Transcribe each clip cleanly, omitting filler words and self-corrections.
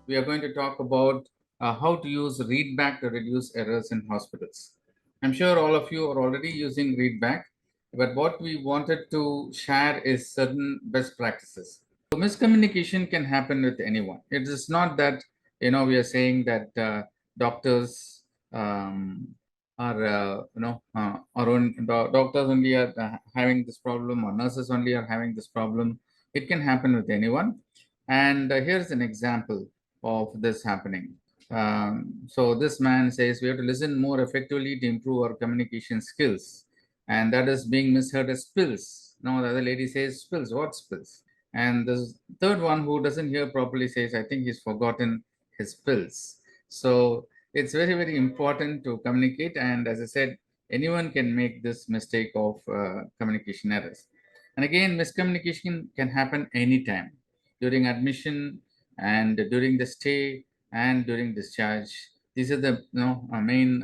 we are going to talk about how to use readback to reduce errors in hospitals. I'm sure all of you are already using readback, but what we wanted to share is certain best practices. So miscommunication can happen with anyone. It is not that we are saying that doctors um, are our own doctors only are having this problem, or nurses only are having this problem. It can happen with anyone. And here's an example of this happening. So this man says we have to listen more effectively to improve our communication skills, and that is being misheard as spills. No, the other lady says spills. What spills? And the third one who doesn't hear properly says, I think he's forgotten his pills. So it's very, very important to communicate. And as I said, anyone can make this mistake of communication errors. And again, miscommunication can happen anytime during admission and during the stay and during discharge. These are the main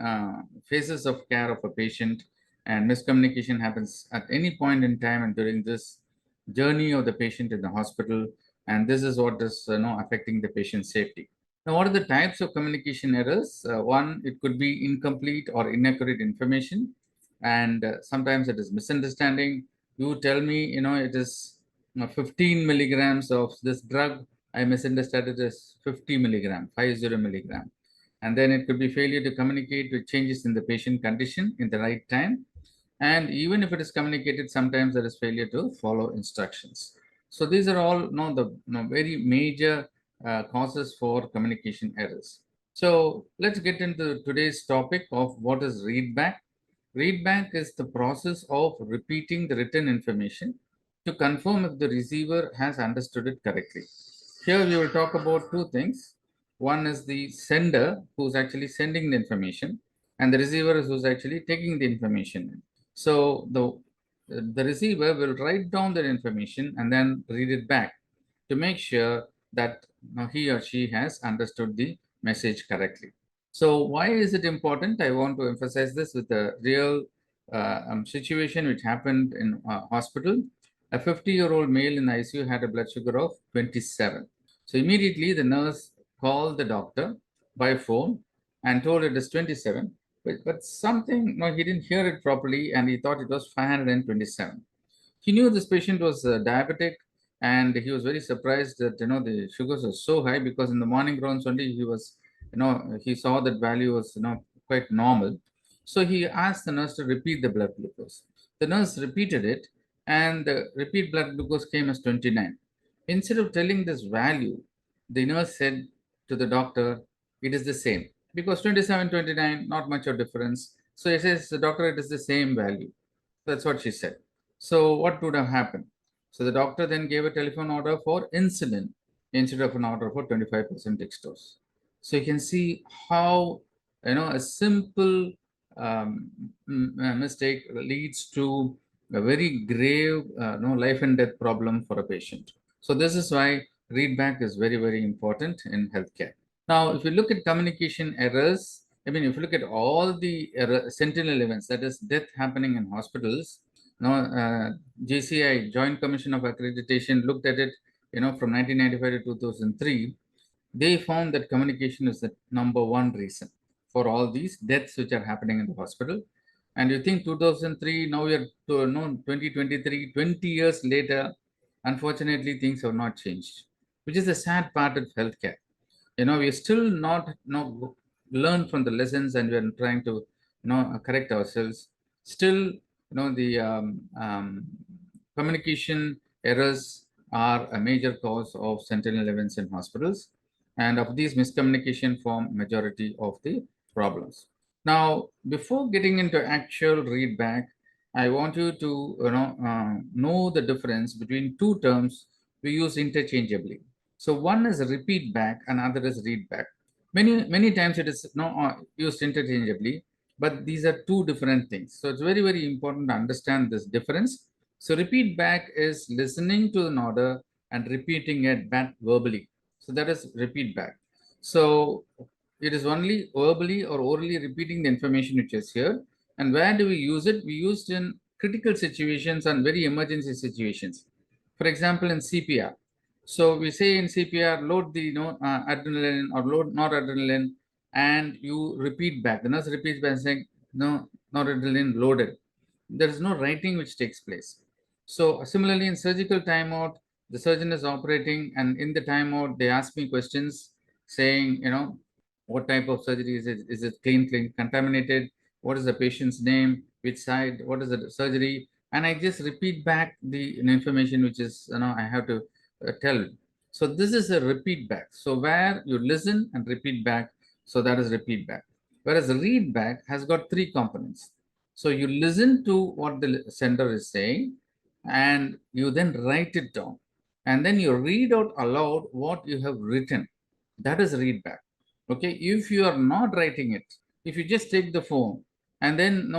phases of care of a patient, and miscommunication happens at any point in time and during this journey of the patient in the hospital, and this is what is affecting the patient's safety. Now, what are the types of communication errors? One, it could be incomplete or inaccurate information, and sometimes it is misunderstanding. You tell me, it is 15 milligrams of this drug. I misunderstood it as 50 milligram, 50 milligram. And then it could be failure to communicate with changes in the patient condition in the right time. And even if it is communicated, sometimes there is failure to follow instructions. So these are all the very major causes for communication errors. So let's get into today's topic of what is readback. Readback is the process of repeating the written information to confirm if the receiver has understood it correctly. Here we will talk about two things. One is the sender, who's actually sending the information, and the receiver is who's actually taking the information. So the receiver will write down that information and then read it back to make sure that he or she has understood the message correctly. So why is it important? I want to emphasize this with a real situation which happened in a hospital. A 50-year-old male in the ICU had a blood sugar of 27. So immediately the nurse called the doctor by phone and told it is 27. But something, no, he didn't hear it properly and he thought it was 527. He knew this patient was diabetic, and he was very surprised that the sugars were so high, because in the morning rounds only he was he saw that value was quite normal. So he asked the nurse to repeat the blood glucose. The nurse repeated it, and the repeat blood glucose came as 29. Instead of telling this value, the nurse said to the doctor, it is the same, because 27, 29, not much of difference. So he says, the doctor, it is the same value. That's what she said. So what would have happened? So the doctor then gave a telephone order for insulin instead of an order for 25% dextrose. So you can see how a simple mistake leads to a very grave life and death problem for a patient. So this is why readback is very, very important in healthcare. Now, if you look at communication errors, I mean, if you look at all the sentinel events, that is death happening in hospitals, JCI, Joint Commission of Accreditation, looked at it, from 1995 to 2003. They found that communication is the number one reason for all these deaths which are happening in the hospital. And you think 2003, now we are to 2023, 20 years later, unfortunately, things have not changed, which is the sad part of healthcare. We are still not learn from the lessons, and we are trying to correct ourselves. Still, the communication errors are a major cause of sentinel events in hospitals, and of these, miscommunication form majority of the problems. Now, before getting into actual readback, I want you to know the difference between two terms we use interchangeably. So one is repeat back and other is read back. Many times it is used interchangeably, but these are two different things. So it's very, very important to understand this difference. So repeat back is listening to an order and repeating it back verbally. So that is repeat back. So it is only verbally or orally repeating the information which is here. And where do we use it? We use it in critical situations and very emergency situations. For example, in CPR, So we say in CPR, load the adrenaline or load noradrenaline, and you repeat back. The nurse repeats back saying, no, noradrenaline loaded. There is no writing which takes place. So similarly, in surgical timeout, the surgeon is operating, and in the timeout, they ask me questions saying, what type of surgery is it? Is it clean, contaminated? What is the patient's name? Which side? What is the surgery? And I just repeat back the information which is, I have to tell. So this is a repeat back. So where you listen and repeat back, so that is repeat back. Whereas read back has got three components. So you listen to what the sender is saying, and you then write it down, and then you read out aloud what you have written. That is read back. Okay, if you are not writing it, if you just take the phone and then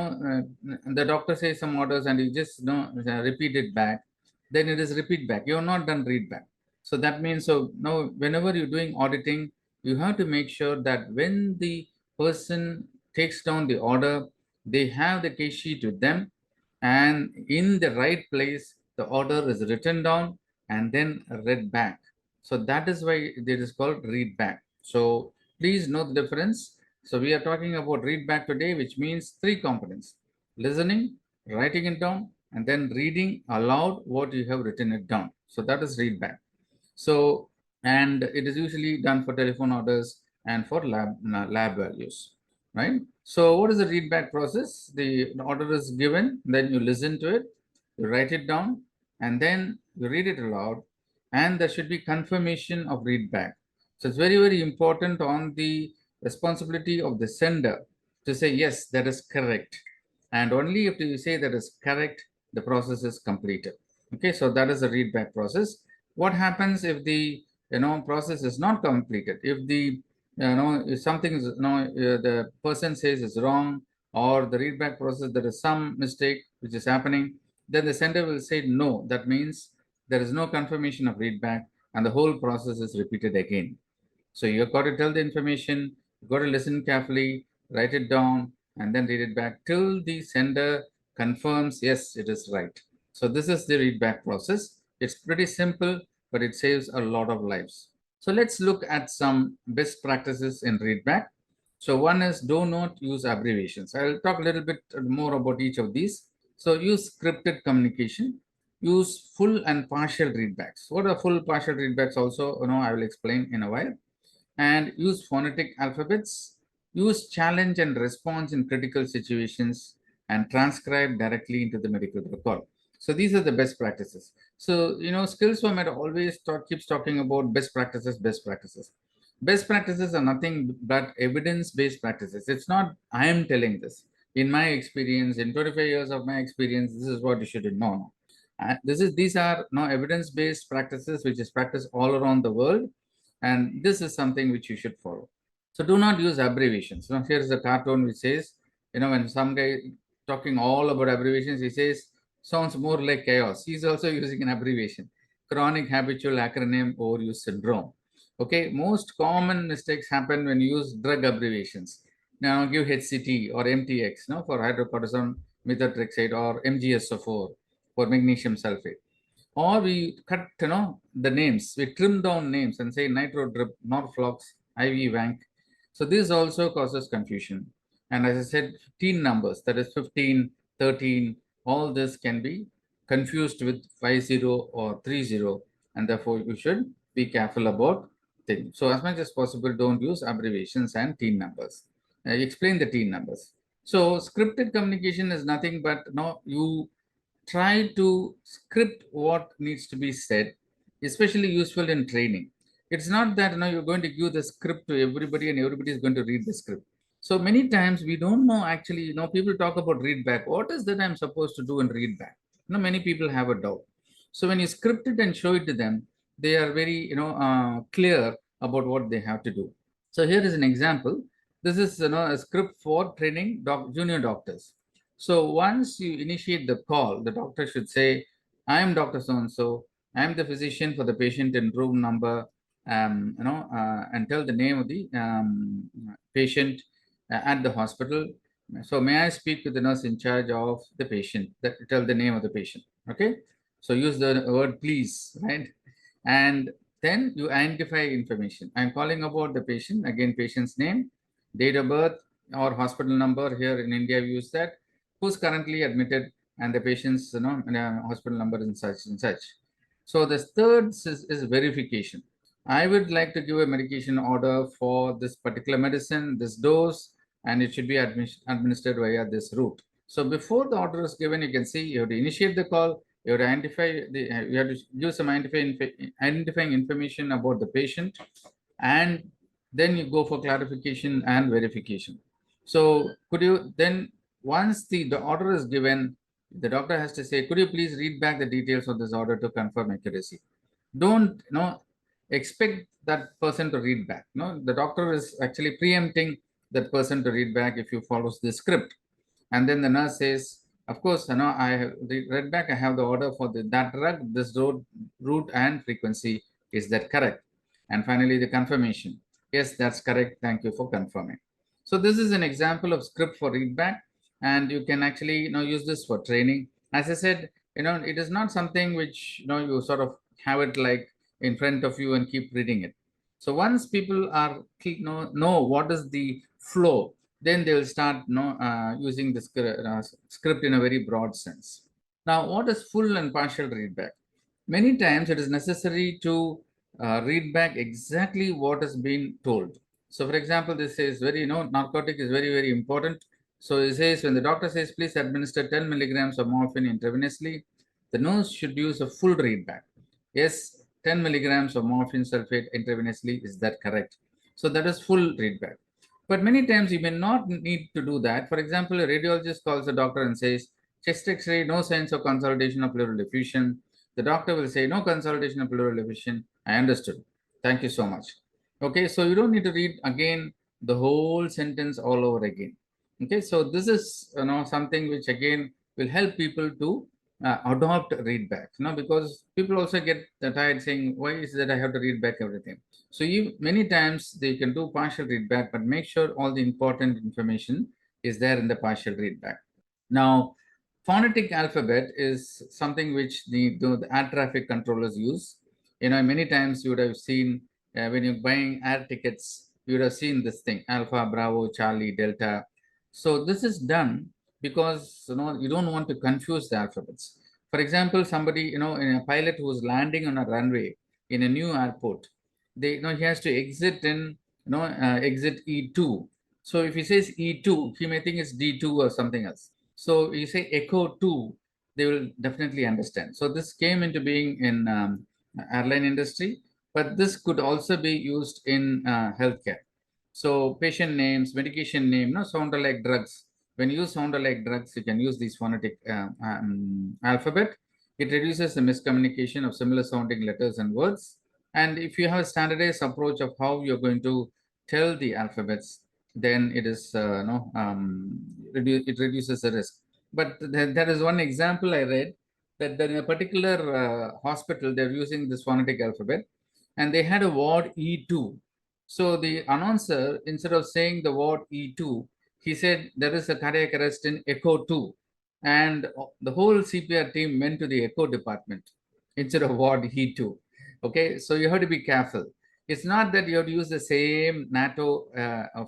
the doctor says some orders and you just repeat it back, then it is repeat back. You have not done read back. So that means, so now whenever you're doing auditing, you have to make sure that when the person takes down the order, they have the case sheet with them, and in the right place, the order is written down and then read back. So that is why it is called read back. So please know the difference. So we are talking about read back today, which means three components: listening, writing it down, and then reading aloud what you have written it down. So that is read back. So, and it is usually done for telephone orders and for lab values, right? So what is the read back process? The order is given, then you listen to it, you write it down, and then you read it aloud, and there should be confirmation of read back. So it's very, very important on the responsibility of the sender to say, yes, that is correct. And only if you say that is correct, the process is completed. Okay, so that is the read back process. What happens if the process is not completed? If the if something is the person says is wrong, or the read back process there is some mistake which is happening, then the sender will say no. That means there is no confirmation of read back, and the whole process is repeated again. So you've got to tell the information, you've got to listen carefully, write it down, and then read it back till the sender confirms, yes, it is right. So this is the read back process. It's pretty simple, but it saves a lot of lives. So let's look at some best practices in read back. So one is, do not use abbreviations. I'll talk a little bit more about each of these. So use scripted communication. Use full and partial readbacks. What are full partial readbacks also? I will explain in a while. And use phonetic alphabets, use challenge and response in critical situations, and transcribe directly into the medical record. So these are the best practices. So, SkillsForMED always keeps talking about best practices, best practices. Best practices are nothing but evidence-based practices. It's not, I am telling this. In my experience, in 25 years of my experience, this is what you should know. These are now evidence-based practices, which is practiced all around the world, and this is something which you should follow. So do not use abbreviations. Now here's a cartoon which says, when some guy talking all about abbreviations, he says, sounds more like chaos. He's also using an abbreviation: chronic habitual acronym overuse syndrome. Okay, most common mistakes happen when you use drug abbreviations. Now give HCT or MTX, for hydrocortisone methotrexate, or MgSO4 for magnesium sulfate. Or we cut, the names. We trim down names and say nitro drip, Norflox, IV Vanc. So this also causes confusion. And as I said, 15 numbers, that is 15, 13, all this can be confused with 50 or 30, and therefore you should be careful about things. So as much as possible, don't use abbreviations and teen numbers. Explain the teen numbers. So scripted communication is nothing but you try to script what needs to be said, especially useful in training. It's not that you're going to give the script to everybody and everybody is going to read the script. So many times we don't know actually, people talk about read back. What is that I'm supposed to do in read back? Many people have a doubt. So when you script it and show it to them, they are very, clear about what they have to do. So here is an example. This is a script for training junior doctors. So once you initiate the call, the doctor should say, I am Dr. So-and-so. I am the physician for the patient in room number, and tell the name of the patient at the hospital. So may I speak to the nurse in charge of the patient? Tell the name of the patient. Okay. So use the word please, right? and then you identify information. I'm calling about the patient, again, patient's name, date of birth, or hospital number. Here in India, we use that, who's currently admitted, and the patient's hospital number and such and such. So the third is verification. I would like to give a medication order for this particular medicine, this dose, and it should be administered via this route. So before the order is given, you can see you have to initiate the call, you have to you have to give some identifying information about the patient, and then you go for clarification and verification. So could you then, once the order is given, the doctor has to say, could you please read back the details of this order to confirm accuracy? Don't expect that person to read back. No, the doctor is actually preempting that person to read back if you follows the script. And then the nurse says, of course, I have read back, I have the order for that drug, this route and frequency. Is that correct? And finally, the confirmation. Yes, that's correct. Thank you for confirming. So this is an example of script for readback, and you can actually use this for training. As I said, it is not something which you sort of have it like in front of you and keep reading it. So once people are know what is the flow, then they will start using the script in a very broad sense. Now, what is full and partial readback? Many times it is necessary to read back exactly what has been told. So, for example, this is very, narcotic is very, very important. So, it says when the doctor says, please administer 10 milligrams of morphine intravenously, the nurse should use a full readback. Yes, 10 milligrams of morphine sulfate intravenously, is that correct? So, that is full readback. But many times you may not need to do that. For example, a radiologist calls the doctor and says, chest x-ray, no signs of consolidation of pleural effusion. The doctor will say, no consolidation of pleural effusion. I understood. Thank you so much. Okay, so you don't need to read again the whole sentence all over again. Okay, so this is something which again will help people to adopt read back, because people also get tired saying, why is that I have to read back everything? So many times they can do partial readback, but make sure all the important information is there in the partial readback. Now, phonetic alphabet is something which the air traffic controllers use. Many times you would have seen when you're buying air tickets, you would have seen this thing: Alpha, Bravo, Charlie, Delta. So this is done because you don't want to confuse the alphabets. For example, somebody in a pilot who is landing on a runway in a new airport, he has to exit in exit E2. So if he says E2, he may think it's D2 or something else. So you say echo 2, they will definitely understand. So this came into being in airline industry, but this could also be used in healthcare. So patient names, medication name, sound alike drugs. When you use sound alike drugs, you can use these phonetic alphabet. It reduces the miscommunication of similar sounding letters and words. And if you have a standardized approach of how you're going to tell the alphabets, then it is it reduces the risk. But there is one example I read that in a particular hospital they're using this phonetic alphabet, and they had a ward E2. So the announcer, instead of saying the word E2, he said there is a cardiac arrest in Echo 2. And the whole CPR team went to the Echo department instead of ward E2. Okay, so you have to be careful. It's not that you have to use the same NATO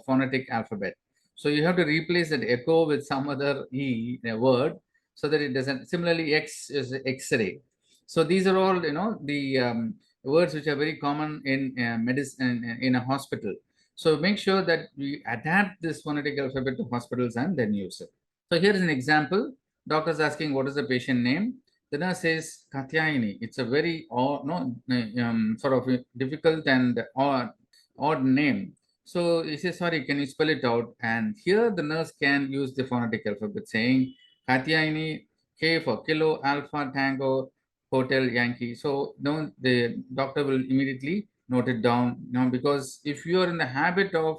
phonetic alphabet. So you have to replace that echo with some other E word so that it doesn't. Similarly, X is X-ray. So these are all, the words which are very common in medicine in a hospital. So make sure that we adapt this phonetic alphabet to hospitals and then use it. So here is an example. Doctor's asking, what is the patient name? The nurse says Katyayani. It's a very sort of difficult and odd name. So he says, sorry, can you spell it out? And here the nurse can use the phonetic alphabet saying Katyayani, K for kilo, alpha, tango, hotel, Yankee. So the doctor will immediately note it down because if you are in the habit of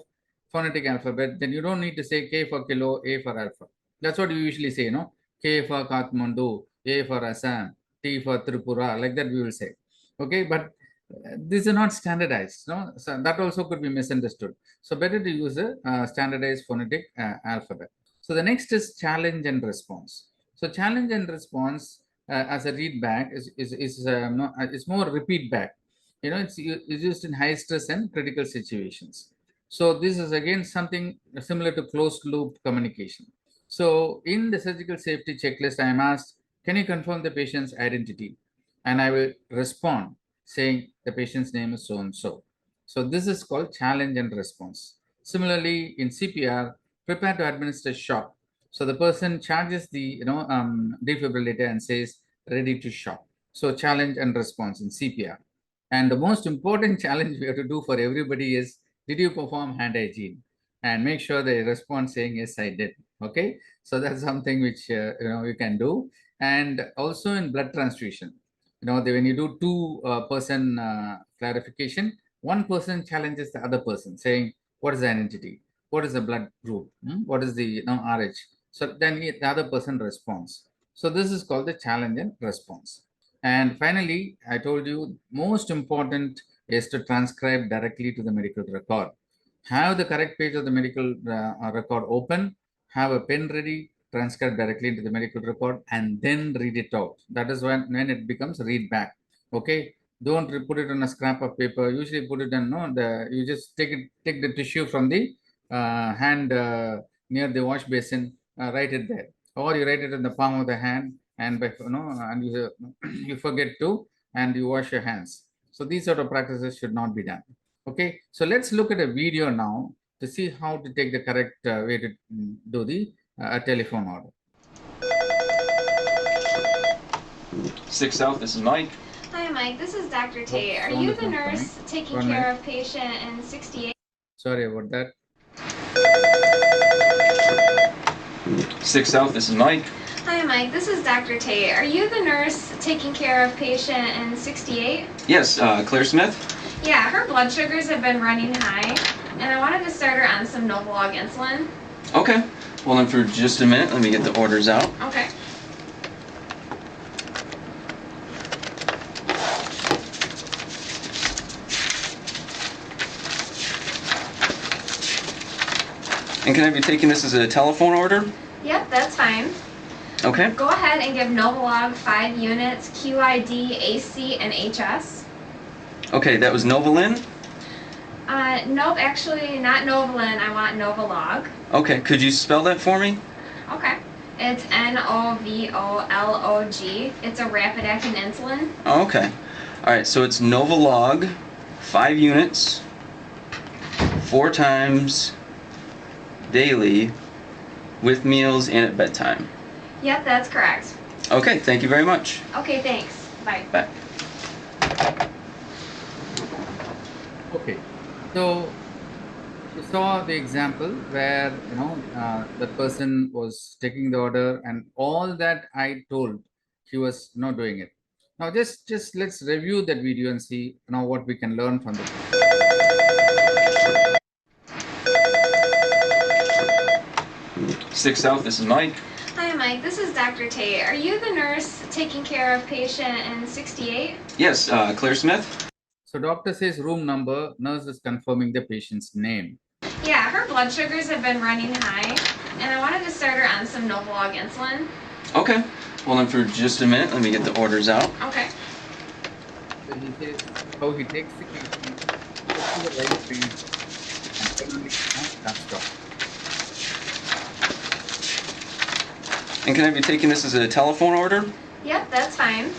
phonetic alphabet, then you don't need to say K for kilo, A for alpha. That's what you usually say, K for Kathmandu, A for Assam, T for Tripura, like that we will say. Okay, but these are not standardized, so that also could be misunderstood. So better to use a standardized phonetic alphabet. So the next is challenge and response. So challenge and response as a read back is more repeat back. It's used in high stress and critical situations. So this is again something similar to closed loop communication. So in the surgical safety checklist, I am asked, can you confirm the patient's identity? And I will respond saying the patient's name is so and so. So this is called challenge and response. Similarly, in CPR, prepare to administer shock. So the person charges the defibrillator and says ready to shock. So challenge and response in CPR. And the most important challenge we have to do for everybody is, did you perform hand hygiene? And make sure they respond saying, yes, I did. Okay. So that's something which, you can do. And also in blood transfusion, when you do two-person clarification, one person challenges the other person saying, what is the identity? What is the blood group? What is the RH? So then the other person responds. So this is called the challenge and response. And finally, I told you most important is to transcribe directly to the medical record. Have the correct page of the medical record open, have a pen ready, transcribe directly into the medical record, and then read it out. That is when it becomes read back. Okay. Don't put it on a scrap of paper. Usually put it on you just take the tissue from the hand near the wash basin, write it there, or you write it in the palm of the hand, and and you you forget to, and you wash your hands. So these sort of practices should not be done. Okay, so let's look at a video now to see how to take the correct way to do the telephone order. 6 South, this is Mike. Hi, Mike. This is Dr. Tate. Are you the nurse taking care of patient in 68? Sorry about that. 6 South, this is Mike. Hi, Mike. This is Dr. Tate. Are you the nurse taking care of patient in 68? Yes, Claire Smith. Yeah, her blood sugars have been running high, and I wanted to start her on some Novolog insulin. Okay. Well, then for just a minute, let me get the orders out. Okay. And can I be taking this as a telephone order? Yep, that's fine. Okay. Go ahead and give Novolog 5 units, QID, AC, and HS. Okay, that was Novolin? Nope, actually not Novolin. I want Novolog. Okay, could you spell that for me? Okay. It's Novolog. It's a rapid-acting insulin. Oh, okay. All right, so it's Novolog, 5 units, 4 times daily, with meals and at bedtime. Yep, that's correct. Okay, thank you very much. Okay, thanks. Bye. Bye. Okay, so you saw the example where the person was taking the order, and all that I told, he was not doing it. Now just let's review that video and see what we can learn from it. 6 South, this is Mike. Hi, Mike. This is Dr. Tate. Are you the nurse taking care of patient in 68? Yes, Claire Smith. So doctor says room number, nurse is confirming the patient's name. Yeah, her blood sugars have been running high, and I wanted to start her on some Novolog insulin. Okay. Well, then for just a minute, let me get the orders out. Okay. So he says how he takes the patient to the right page and finally that's all. And can I be taking this as a telephone order? Yep, that's fine.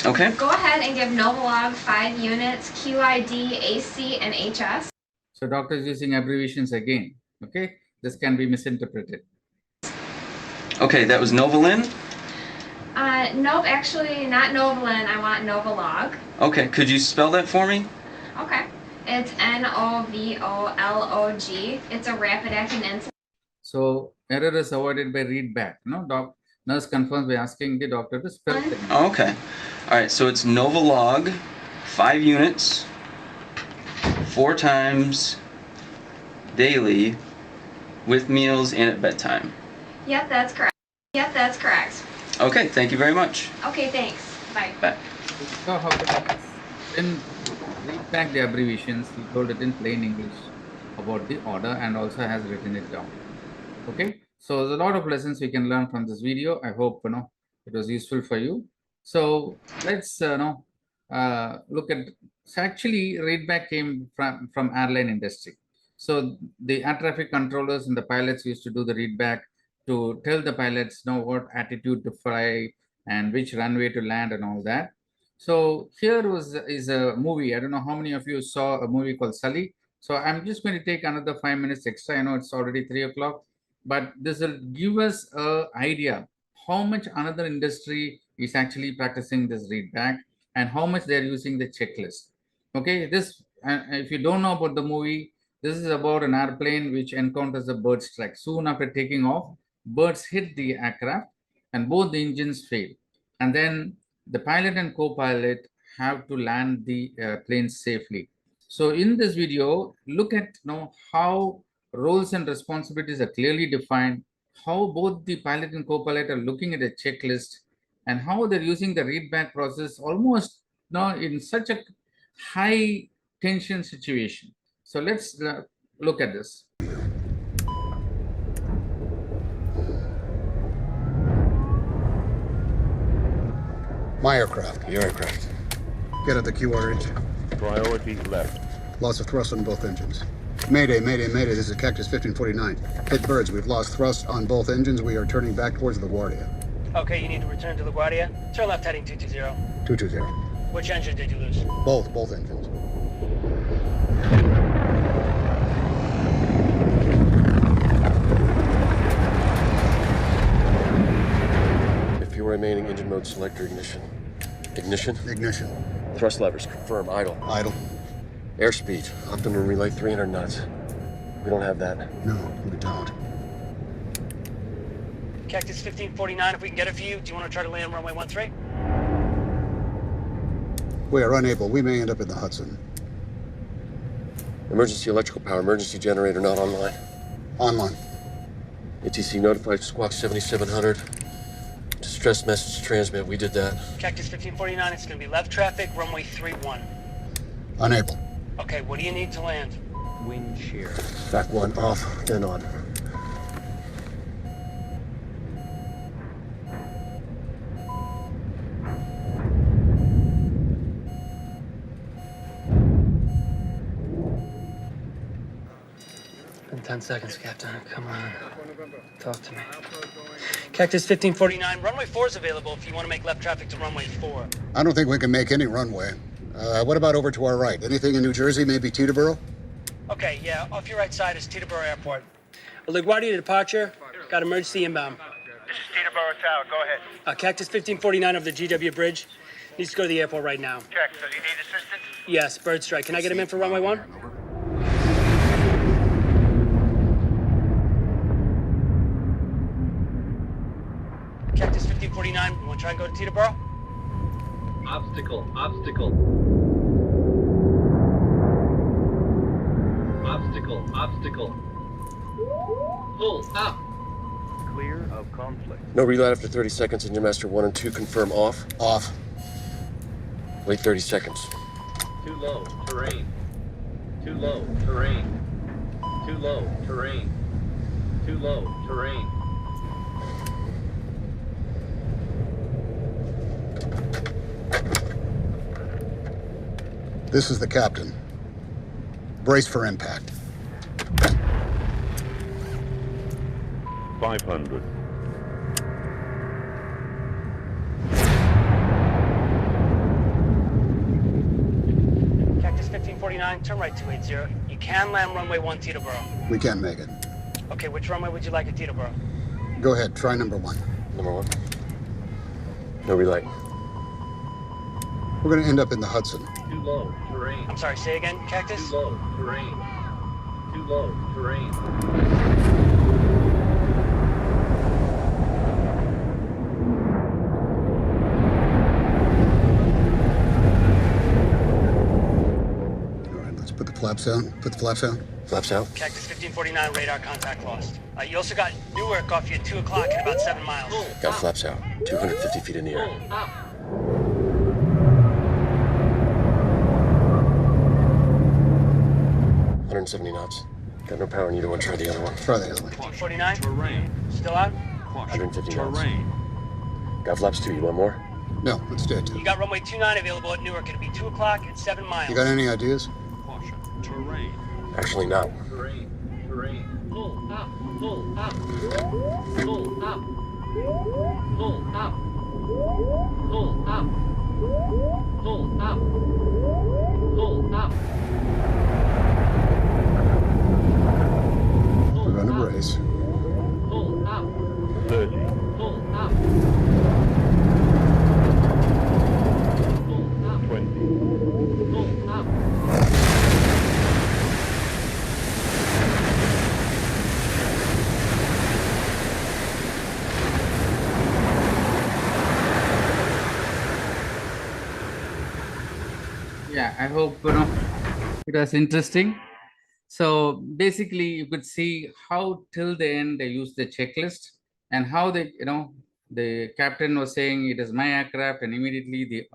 Okay. Go ahead and give Novolog 5 units, QID, AC, and HS. So doctor is using abbreviations again. Okay, this can be misinterpreted. Okay, that was Novolin? Nope, actually not Novolin. I want Novolog. Okay, could you spell that for me? Okay. It's Novolog. It's a rapid-acting insulin. So error is avoided by read back. Nurse confirms by asking the doctor to spell it. Okay. All right, so it's Novolog, 5 units, 4 times daily, with meals and at bedtime. Yep, that's correct. Yep, that's correct. Okay, thank you very much. Okay, thanks. Bye. Bye. So how then read back the abbreviations. He told it in plain English about the order and also has written it down. Okay, so there's a lot of lessons we can learn from this video. I hope it was useful for you. So let's look at, so actually readback came from airline industry. So the air traffic controllers and the pilots used to do the readback to tell the pilots know what attitude to fly and which runway to land and all that. So here is a movie. I don't know how many of you saw a movie called Sully. So I'm just going to take another 5 minutes extra. I know it's already 3 o'clock, but this will give us a idea how much another industry is actually practicing this readback and how much they're using the checklist. Okay, this, if you don't know about the movie, this is about an airplane which encounters a bird strike. Soon after taking off, birds hit the aircraft and both the engines fail. And then the pilot and co-pilot have to land the plane safely. So in this video, look at how roles and responsibilities are clearly defined, how both the pilot and co-pilot are looking at a checklist, and how they're using the readback process almost now in such a high tension situation. So let's look at this. My aircraft. Your aircraft. Get at the QRH. Priority left. Loss of thrust on both engines. Mayday, mayday, mayday. This is Cactus 1549. Hit birds. We've lost thrust on both engines. We are turning back towards LaGuardia. Okay, you need to return to LaGuardia. Turn left heading 220. 220. Which engine did you lose? Both engines. If you remaining engine mode selector ignition. Ignition. Ignition. Thrust levers confirm idle. Idle. Airspeed optimum relay 300 knots. We don't have that. No, we don't. Cactus 1549, if we can get it for you, do you want to try to land runway 13? We are unable. We may end up in the Hudson. Emergency electrical power, emergency generator not online. Online. ATC notified squawk 7700. Distress message transmit, we did that. Cactus 1549, it's going to be left traffic, runway 31. Unable. Okay, what do you need to land? Wind shear. Back one off, then on. In 10 seconds, Captain. Come on. Talk to me. Cactus 1549, runway 4 is available if you want to make left traffic to runway 4. I don't think we can make any runway. What about over to our right? Anything in New Jersey? Maybe Teterboro? Okay, yeah, off your right side is Teterboro Airport. LaGuardia departure, got emergency inbound. This is Teterboro Tower, go ahead. Cactus 1549 over the GW Bridge. Needs to go to the airport right now. Check, so you need assistance? Yes, bird strike. Can I get him in for runway 1? Cactus 1549, you want to try and go to Teterboro? Obstacle. Obstacle, pull up. Clear of conflict. No reload after 30 seconds, engine master 1 and 2 confirm off. Off. Wait 30 seconds. Too low, terrain. Too low, terrain. Too low, terrain. Too low, terrain. This is the captain. Brace for impact. 500. Cactus 1549, turn right 280. You can land runway 1 Teterboro. We can't make it. Okay, which runway would you like at Teterboro? Go ahead, try number 1. Number 1. No relay. We're going to end up in the Hudson. Too low, terrain. I'm sorry, say again, Cactus? Too low, terrain. Too low, terrain. All right, let's put the flaps out. Put the flaps out. Flaps out. Cactus 1549, radar contact lost. You also got Newark off you at 2 o'clock in about 7 miles. Got flaps out. 250 feet in the air. Pull up. 170 knots. Got no power in either one. Try the other one. Try the other one. 249? Terrain. Still out? 150 knots. Terrain. Got flaps too. You want more? No, let's stay at 2. You got runway 29 available at Newark. It'll be 2 o'clock at 7 miles. You got any ideas? Actually, no. Terrain. Terrain. Pull up. Pull up. Pull up. Pull up. Pull up. Pull up. Pull up. We're going to brace. Pull up. 30. Pull up. Pull up. 20. Pull up. Yeah, I hope it was interesting. So basically, you could see how till the end they used the checklist and how they, the captain was saying it is my aircraft, and immediately the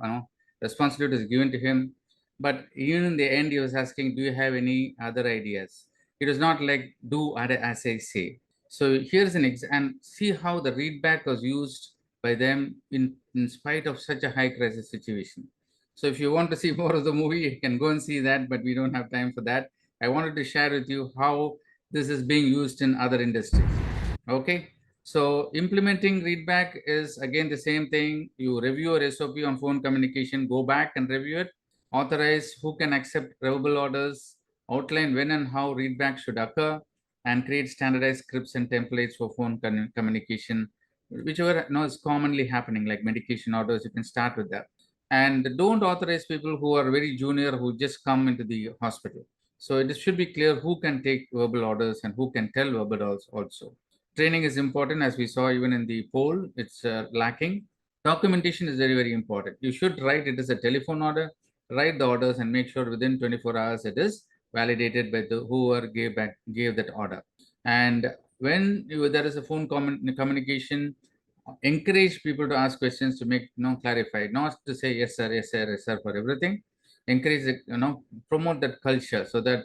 responsibility is given to him. But even in the end, he was asking, "Do you have any other ideas?" It was not like do as I say. So here's an example, and see how the readback was used by them in spite of such a high crisis situation. So if you want to see more of the movie, you can go and see that, but we don't have time for that. I wanted to share with you how this is being used in other industries. Okay, so implementing readback is again the same thing. You review your SOP on phone communication, go back and review it, authorize who can accept revocable orders, outline when and how readback should occur, and create standardized scripts and templates for phone communication, whichever is commonly happening, like medication orders. You can start with that, and don't authorize people who are very junior who just come into the hospital. So it should be clear who can take verbal orders and who can tell verbal orders also. Training is important, as we saw even in the poll, it's lacking. Documentation is very, very important. You should write it as a telephone order, write the orders and make sure within 24 hours it is validated by the whoever gave that order. And when there is a phone communication, encourage people to ask questions to make clarify, not to say yes sir, yes sir, yes sir for everything. Encourage promote that culture so that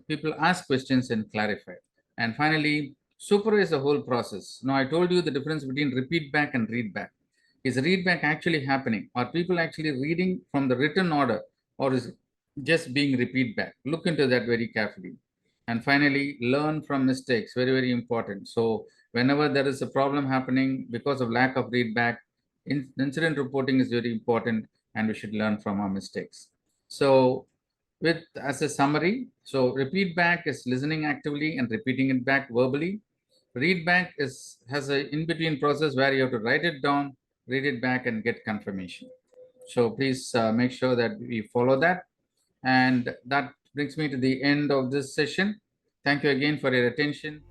people ask questions and clarify. And finally, supervise the whole process. Now I told you the difference between repeat back and read back. Is read back actually happening? Are people actually reading from the written order, or is it just being repeat back? Look into that very carefully. And finally, learn from mistakes. Very, very important. So whenever there is a problem happening because of lack of readback, incident reporting is very important, and we should learn from our mistakes. So with as a summary, so repeat back is listening actively and repeating it back verbally. Read back has a in-between process where you have to write it down, read it back, and get confirmation. So please make sure that we follow that. And that brings me to the end of this session. Thank you again for your attention.